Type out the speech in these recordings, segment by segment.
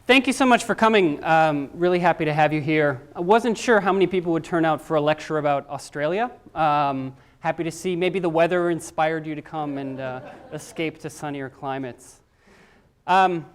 Thank you so much for coming. Really happy to have you here. I wasn't sure how many people would turn out for a lecture about Australia. Happy to see maybe the weather inspired you to come and escape to sunnier climates. I'm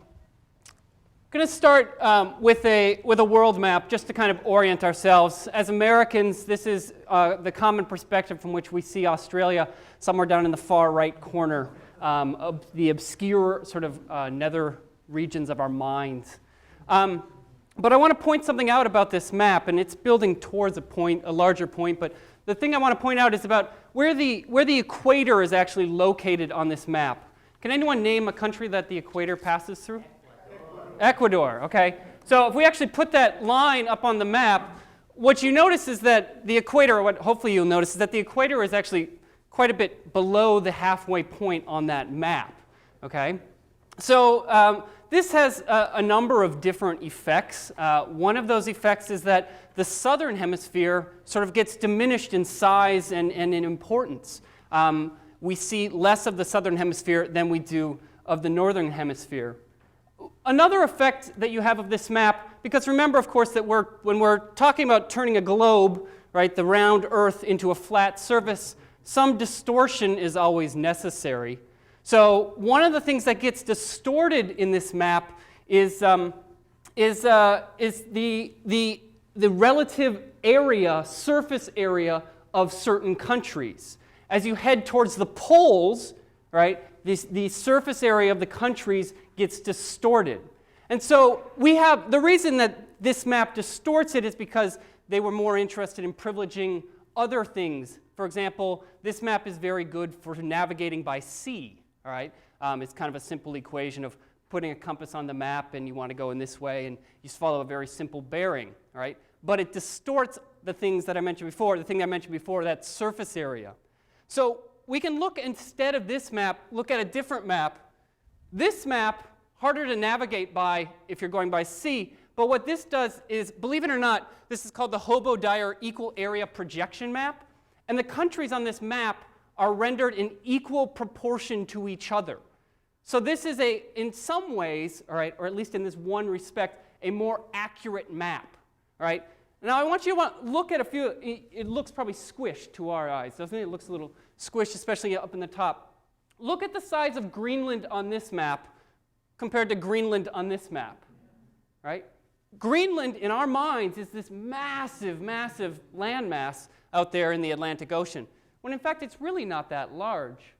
going to start with a world map just to kind of orient ourselves. As Americans, this is the common perspective from which we see Australia somewhere down in the far right corner of the obscure sort of nether regions of our minds. But I want to point something out about this map, and it's building towards a larger point, but the thing I want to point out is about where the equator is actually located on this map. Can anyone name a country that the equator passes through? Ecuador, okay. So if we actually put that line up on the map, what you notice is that the equator, what hopefully you'll notice, is that the equator is actually quite a bit below the halfway point on that map, okay. So this has a number of different effects. One of those effects is that the southern hemisphere sort of gets diminished in size and in importance. We see less of the southern hemisphere than we do of the northern hemisphere. Another effect that you have of this map, because remember, of course, that when we're talking about turning a globe, right, the round Earth into a flat surface, some distortion is always necessary. So one of the things that gets distorted in this map is the relative area, surface area of certain countries. As you head towards the poles, right, the surface area of the countries gets distorted. And so we have, the reason that this map distorts it is because they were more interested in privileging other things. For example, this map is very good for navigating by sea. All right? It's kind of a simple equation of putting a compass on the map and you want to go in this way and you just follow a very simple bearing. All right? But it distorts the things that I mentioned before, that surface area. So we can look, instead of this map, look at a different map. This map, harder to navigate by if you're going by sea, but what this does is, believe it or not, this is called the Hobo-Dyer Equal Area Projection Map, and the countries on this map are rendered in equal proportion to each other. So this is in some ways, all right, or at least in this one respect, a more accurate map, all right? Now I want you to look at a few, it looks probably squished to our eyes, doesn't it? It looks a little squished, especially up in the top. Look at the size of Greenland on this map compared to Greenland on this map, right? Greenland, in our minds, is this massive, massive landmass out there in the Atlantic Ocean, when in fact it's really not that large.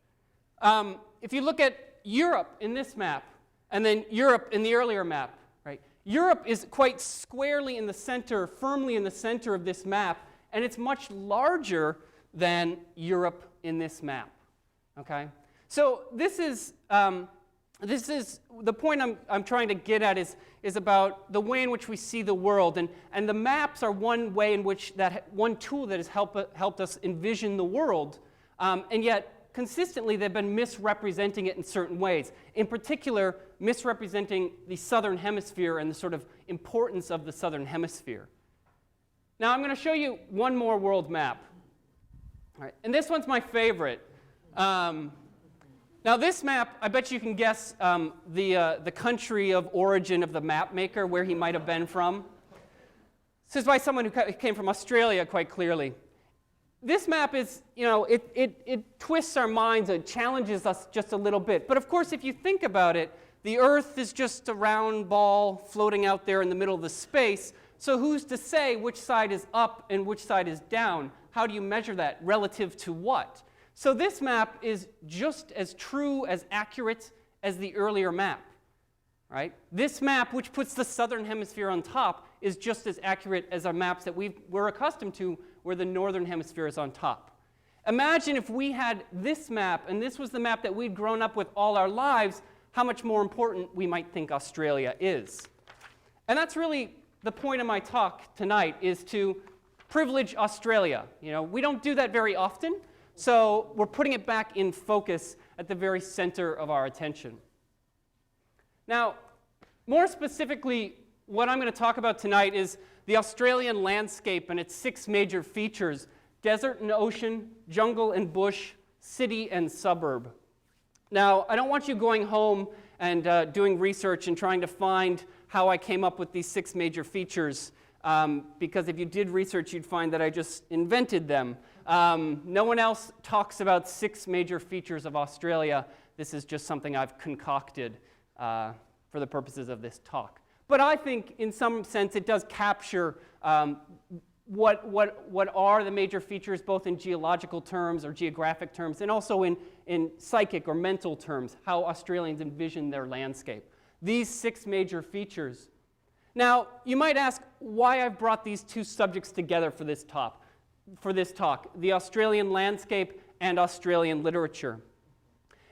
If you look at Europe in this map, and then Europe in the earlier map, right? Europe is quite squarely in the center, firmly in the center of this map, and it's much larger than Europe in this map, okay? So this is the point I'm trying to get at is about the way in which we see the world, and the maps are one way in which one tool that has helped us envision the world, and yet consistently they've been misrepresenting it in certain ways. In particular, misrepresenting the southern hemisphere and the sort of importance of the southern hemisphere. Now I'm going to show you one more world map, all right, and this one's my favorite. Now this map, I bet you can guess the country of origin of the map maker, where he might have been from. This is by someone who came from Australia, quite clearly. This map is, it twists our minds, it challenges us just a little bit. But of course, if you think about it, the Earth is just a round ball floating out there in the middle of the space. So who's to say which side is up and which side is down? How do you measure that relative to what? So this map is just as true, as accurate as the earlier map, right? This map, which puts the southern hemisphere on top, is just as accurate as our maps that we're accustomed to, where the northern hemisphere is on top. Imagine if we had this map, and this was the map that we'd grown up with all our lives, how much more important we might think Australia is. And that's really the point of my talk tonight, is to privilege Australia. We don't do that very often. So we're putting it back in focus at the very center of our attention. Now, more specifically, what I'm going to talk about tonight is the Australian landscape and its 6 major features: desert and ocean, jungle and bush, city and suburb. Now, I don't want you going home and doing research and trying to find how I came up with these 6 major features, because if you did research, you'd find that I just invented them. No one else talks about 6 major features of Australia. This is just something I've concocted for the purposes of this talk. But I think, in some sense, it does capture what are the major features, both in geological terms or geographic terms, and also in psychic or mental terms, how Australians envision their landscape. These 6 major features. Now, you might ask why I've brought these 2 subjects together for this talk, the Australian landscape and Australian literature.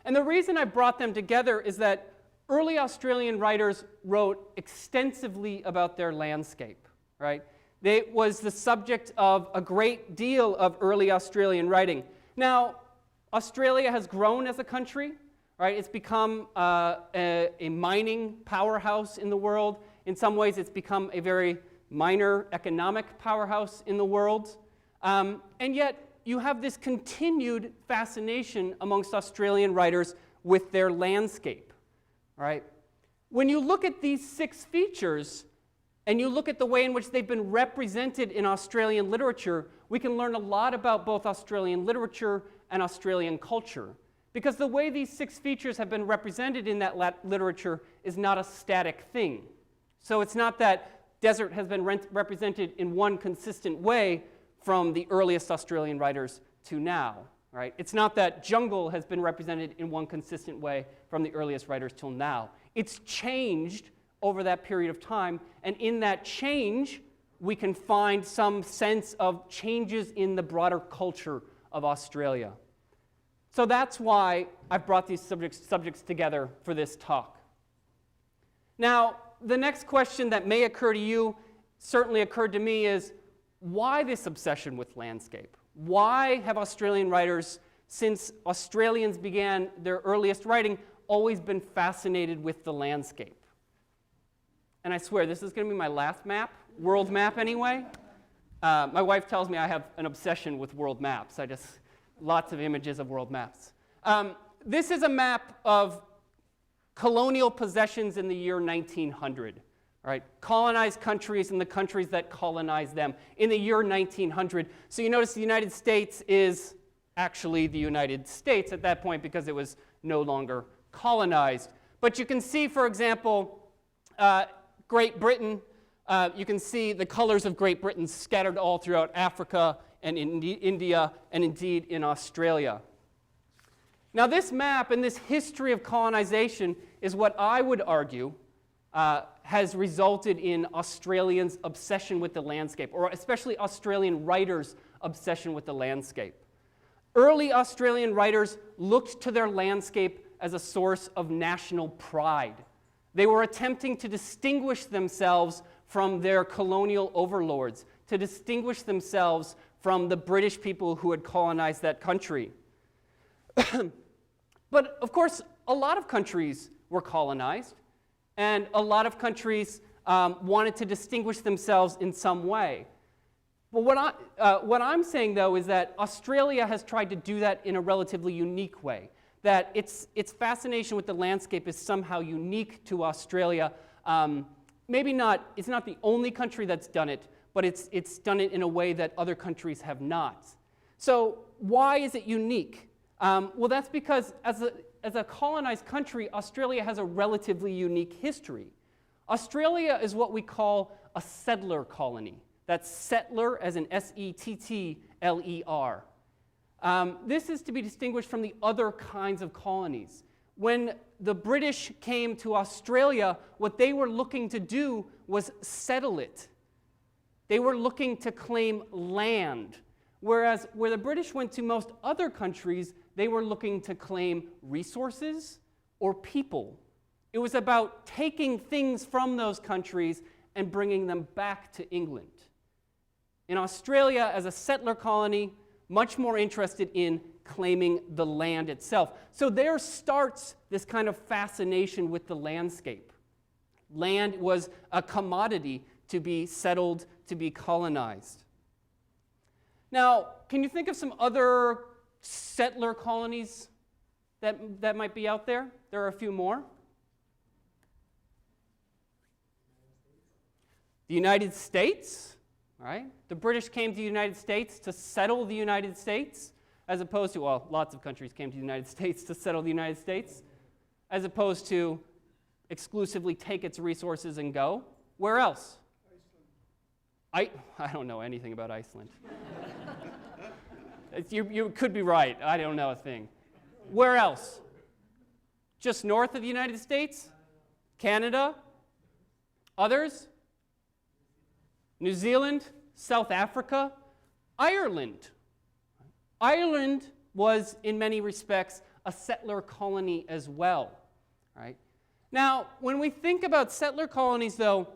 And the reason I brought them together is that early Australian writers wrote extensively about their landscape, right? It was the subject of a great deal of early Australian writing. Now, Australia has grown as a country, right? It's become a mining powerhouse in the world. In some ways, it's become a very minor economic powerhouse in the world. And yet, you have this continued fascination amongst Australian writers with their landscape, right? When you look at these 6 features, and you look at the way in which they've been represented in Australian literature, we can learn a lot about both Australian literature and Australian culture. Because the way these 6 features have been represented in that literature is not a static thing. So it's not that desert has been represented in one consistent way from the earliest Australian writers to now, right? It's not that jungle has been represented in one consistent way from the earliest writers till now. It's changed over that period of time, and in that change, we can find some sense of changes in the broader culture of Australia. So that's why I've brought these subjects together for this talk. Now, the next question that may occur to you, certainly occurred to me, is why this obsession with landscape? Why have Australian writers, since Australians began their earliest writing, always been fascinated with the landscape? And I swear, this is going to be my last map, world map anyway. My wife tells me I have an obsession with world maps. Lots of images of world maps. This is a map of colonial possessions in the year 1900. Right? Colonized countries and the countries that colonized them in the year 1900. So you notice the United States is actually the United States at that point because it was no longer colonized. But you can see, for example, Great Britain. You can see the colors of Great Britain scattered all throughout Africa and in India and indeed in Australia. Now this map and this history of colonization is what I would argue has resulted in Australians' obsession with the landscape, or especially Australian writers' obsession with the landscape. Early Australian writers looked to their landscape as a source of national pride. They were attempting to distinguish themselves from their colonial overlords, to distinguish themselves from the British people who had colonized that country. But of course, a lot of countries were colonized, and a lot of countries wanted to distinguish themselves in some way. But what I'm saying, though, is that Australia has tried to do that in a relatively unique way, that its fascination with the landscape is somehow unique to Australia. Maybe not, it's not the only country that's done it, but it's done it in a way that other countries have not. So why is it unique? Well, that's because as a colonized country, Australia has a relatively unique history. Australia is what we call a settler colony. That's settler as in S-E-T-T-L-E-R. This is to be distinguished from the other kinds of colonies. When the British came to Australia, what they were looking to do was settle it. They were looking to claim land. Whereas where the British went to most other countries, they were looking to claim resources or people. It was about taking things from those countries and bringing them back to England. In Australia, as a settler colony, much more interested in claiming the land itself. So there starts this kind of fascination with the landscape. Land was a commodity to be settled, to be colonized. Now, can you think of some other settler colonies that might be out there? There are a few more. The United States, right? The British came to the United States to settle the United States, as opposed to, well, lots of countries came to the United States to settle the United States, as opposed to exclusively take its resources and go. Where else? Iceland. I don't know anything about Iceland. You could be right. I don't know a thing. Where else? Just north of the United States? Canada? Others? New Zealand? South Africa? Ireland. Ireland was, in many respects, a settler colony as well. Right? Now, when we think about settler colonies, though,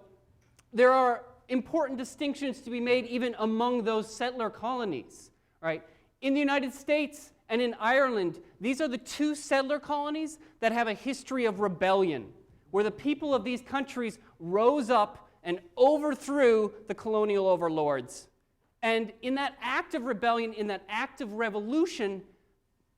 there are important distinctions to be made even among those settler colonies. Right? In the United States and in Ireland, these are the two settler colonies that have a history of rebellion, where the people of these countries rose up and overthrew the colonial overlords. And in that act of rebellion, in that act of revolution,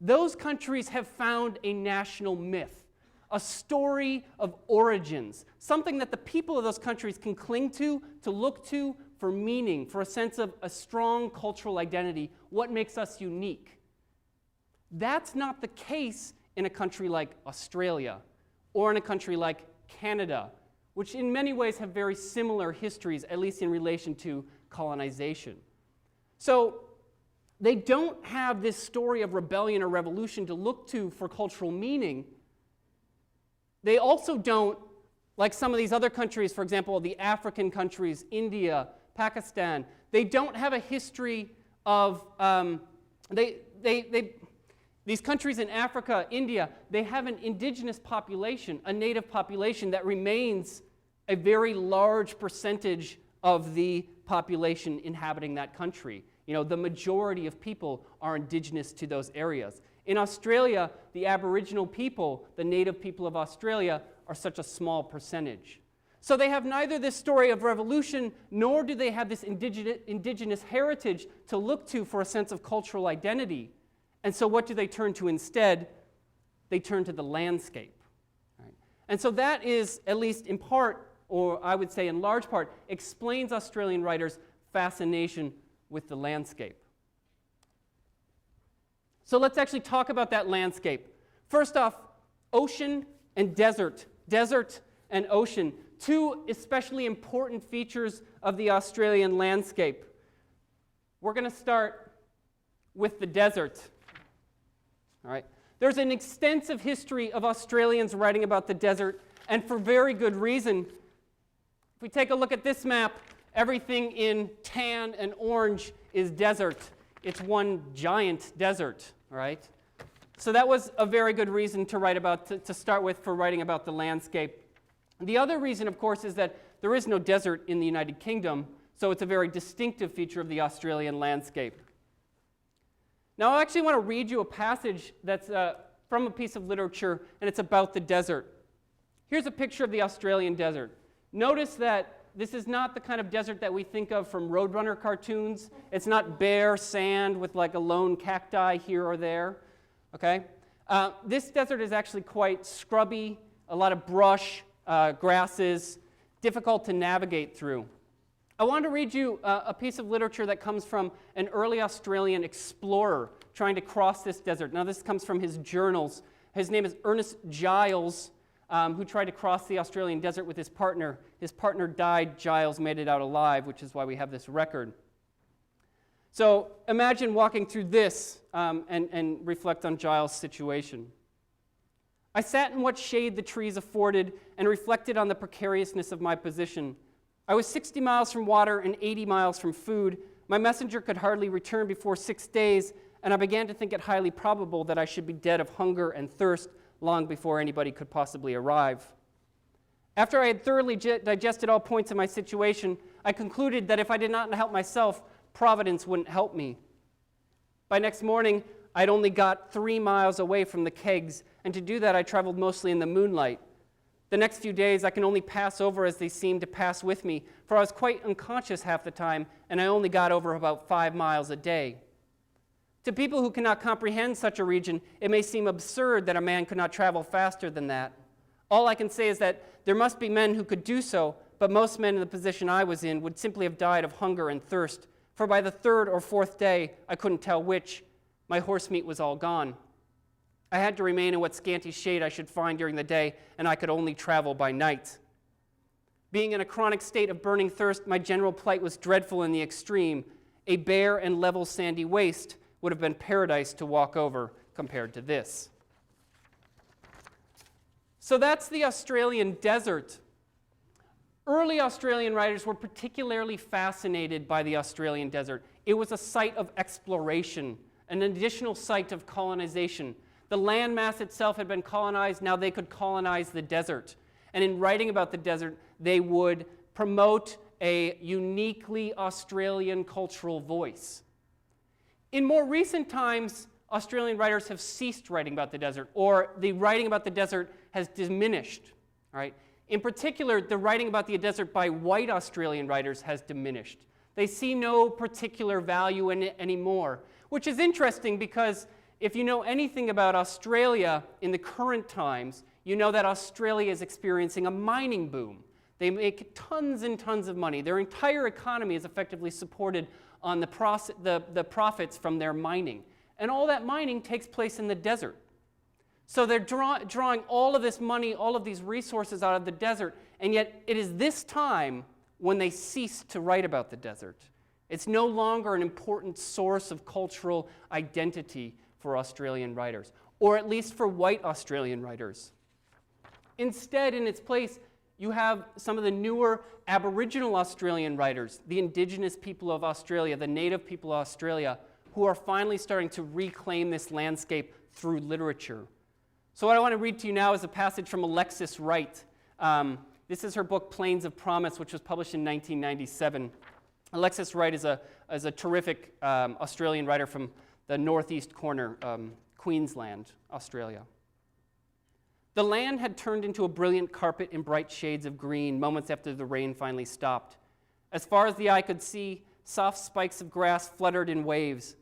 those countries have found a national myth, a story of origins, something that the people of those countries can cling to look to for meaning, for a sense of a strong cultural identity, what makes us unique. That's not the case in a country like Australia or in a country like Canada, which in many ways have very similar histories, at least in relation to colonization. So they don't have this story of rebellion or revolution to look to for cultural meaning. They also don't, like some of these other countries, for example, the African countries, India, Pakistan, they don't have a history of, these countries in Africa, India, they have an indigenous population, a native population that remains a very large percentage of the population inhabiting that country. You know, the majority of people are indigenous to those areas. In Australia, the Aboriginal people, the native people of Australia, are such a small percentage. So they have neither this story of revolution, nor do they have this indigenous heritage to look to for a sense of cultural identity. And so what do they turn to instead? They turn to the landscape. Right? And so that is, at least in part, or I would say in large part, explains Australian writers' fascination with the landscape. So let's actually talk about that landscape. First off, ocean and desert. Desert and ocean. Two especially important features of the Australian landscape. We're going to start with the desert. All right. There's an extensive history of Australians writing about the desert, and for very good reason. If we take a look at this map, everything in tan and orange is desert. It's one giant desert, right? So that was a very good reason to write about, to start with, for writing about the landscape. The other reason, of course, is that there is no desert in the United Kingdom, so it's a very distinctive feature of the Australian landscape. Now, I actually want to read you a passage that's from a piece of literature, and it's about the desert. Here's a picture of the Australian desert. Notice that this is not the kind of desert that we think of from Roadrunner cartoons. It's not bare sand with like a lone cacti here or there. Okay? This desert is actually quite scrubby, a lot of brush, grasses, difficult to navigate through. I want to read you a piece of literature that comes from an early Australian explorer trying to cross this desert. Now, this comes from his journals. His name is Ernest Giles, who tried to cross the Australian desert with his partner. His partner died. Giles made it out alive, which is why we have this record. So imagine walking through this and reflect on Giles' situation. I sat in what shade the trees afforded and reflected on the precariousness of my position. I was 60 miles from water and 80 miles from food. My messenger could hardly return before 6 days, and I began to think it highly probable that I should be dead of hunger and thirst long before anybody could possibly arrive. After I had thoroughly digested all points of my situation, I concluded that if I did not help myself, Providence wouldn't help me. By next morning, I'd only got 3 miles away from the kegs, and to do that I traveled mostly in the moonlight. The next few days I can only pass over as they seemed to pass with me, for I was quite unconscious half the time, and I only got over about 5 miles a day. To people who cannot comprehend such a region, it may seem absurd that a man could not travel faster than that. All I can say is that there must be men who could do so, but most men in the position I was in would simply have died of hunger and thirst, for by the third or fourth day, I couldn't tell which, my horse meat was all gone. I had to remain in what scanty shade I should find during the day, and I could only travel by night. Being in a chronic state of burning thirst, my general plight was dreadful in the extreme. A bare and level sandy waste would have been paradise to walk over compared to this. So that's the Australian desert. Early Australian writers were particularly fascinated by the Australian desert. It was a site of exploration, an additional site of colonization. The landmass itself had been colonized, now they could colonize the desert. And in writing about the desert, they would promote a uniquely Australian cultural voice. In more recent times, Australian writers have ceased writing about the desert, or the writing about the desert has diminished. Right? In particular, the writing about the desert by white Australian writers has diminished. They see no particular value in it anymore, which is interesting because if you know anything about Australia in the current times, you know that Australia is experiencing a mining boom. They make tons and tons of money. Their entire economy is effectively supported on the profits from their mining. And all that mining takes place in the desert. So they're drawing all of this money, all of these resources out of the desert, and yet it is this time when they cease to write about the desert. It's no longer an important source of cultural identity for Australian writers, or at least for white Australian writers. Instead, in its place, you have some of the newer Aboriginal Australian writers, the Indigenous people of Australia, the native people of Australia, who are finally starting to reclaim this landscape through literature. So what I want to read to you now is a passage from Alexis Wright. This is her book, Plains of Promise, which was published in 1997. Alexis Wright is a terrific Australian writer from the northeast corner, Queensland, Australia. The land had turned into a brilliant carpet in bright shades of green moments after the rain finally stopped. As far as the eye could see, soft spikes of grass fluttered in waves.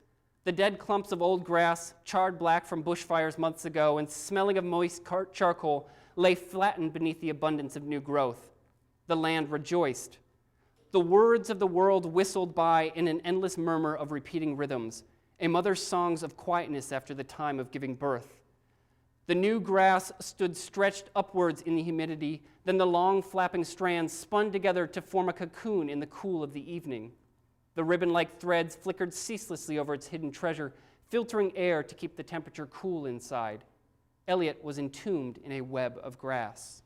The dead clumps of old grass, charred black from bushfires months ago and smelling of moist charcoal, lay flattened beneath the abundance of new growth. The land rejoiced. The words of the world whistled by in an endless murmur of repeating rhythms, a mother's songs of quietness after the time of giving birth. The new grass stood stretched upwards in the humidity, then the long flapping strands spun together to form a cocoon in the cool of the evening. The ribbon-like threads flickered ceaselessly over its hidden treasure, filtering air to keep the temperature cool inside. Eliot was entombed in a web of grass.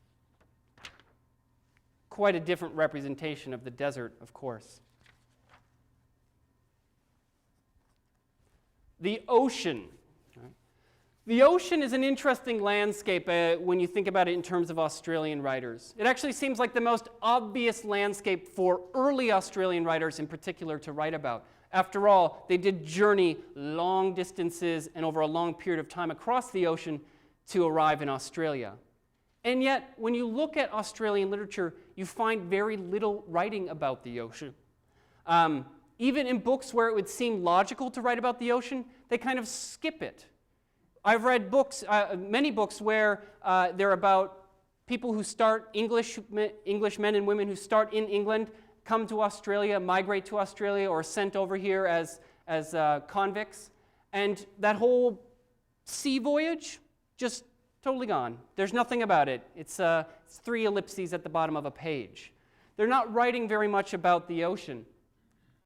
Quite a different representation of the desert, of course. The ocean. The ocean is an interesting landscape when you think about it in terms of Australian writers. It actually seems like the most obvious landscape for early Australian writers in particular to write about. After all, they did journey long distances and over a long period of time across the ocean to arrive in Australia. And yet, when you look at Australian literature, you find very little writing about the ocean. Even in books where it would seem logical to write about the ocean, they kind of skip it. I've read books, many books where they're about people who start, English men and women who start in England, come to Australia, migrate to Australia, or sent over here as convicts. And that whole sea voyage, just totally gone. There's nothing about it. It's 3 ellipses at the bottom of a page. They're not writing very much about the ocean.